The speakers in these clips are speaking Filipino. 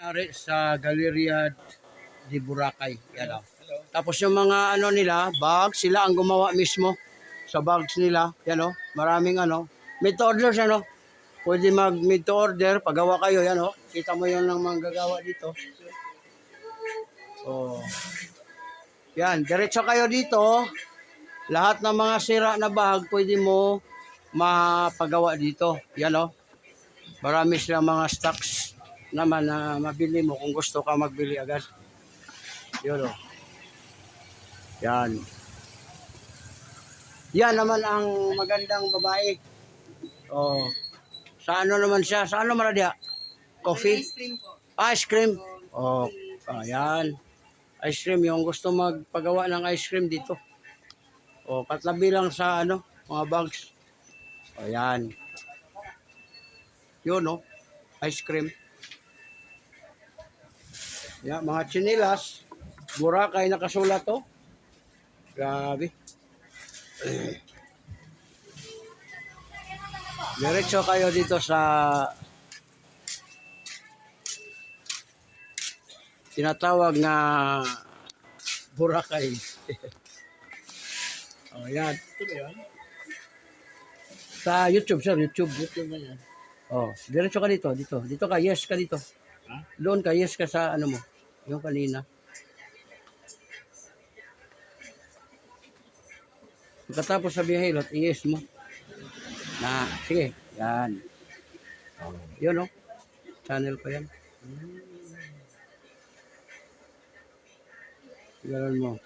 Ari sa Galleria de Boracay. Yan o. Tapos yung mga ano nila, bags, sila ang gumawa mismo sa bags nila. Yan o. Maraming ano. Made to order siya no. Pwede mag made to order. Pagawa kayo. Yan o. Kita mo yun ng mga gagawa dito. Oh. Yan. Diretso kayo dito. Lahat ng mga sira na bag, pwede mo mapagawa dito. Yan o. Marami silang mga stocks naman na mabili mo kung gusto ka magbili agad. Yun o. Yan. Yan naman ang magandang babae. Oh. Sa ano naman siya? Sa ano man dia? Coffee? Ice cream po. Ice cream. Oh. Ayan. Ice cream. Yung gusto magpagawa ng ice cream dito. Oh, katlabi lang sa ano, mga bags. Oh, yan. Yun no. Ice cream. Yan, mga chinilas. Boracay nakasulat to. Grabe. Diretso kayo dito sa tinatawag na Boracay. Oh, yan. Ito ba yan? Sa YouTube, sir. YouTube. YouTube ba yan? Oh, diretso ka dito. Dito ka. Yes ka dito. Ha? Doon ka. Yes ka sa ano mo. Yung kanina. Pagkatapos sabihin, hilot, i-yes mo. Na, sige, yan. Oh, yun o. Channel ko yan. Ganun mo.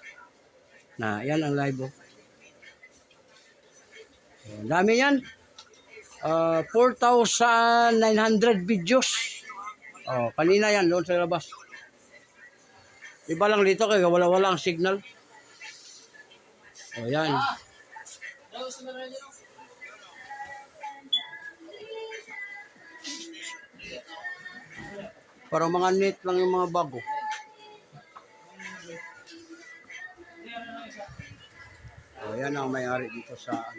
Na, yan ang live o. Oh, dami yan. 4,900 videos. Oh, kanina yan, doon sa labas. Iba lang dito kaya wala-wala ang signal. Oh, yan. Parang mga net lang yung mga bago. Oh, yan ang may-ari dito sa ano.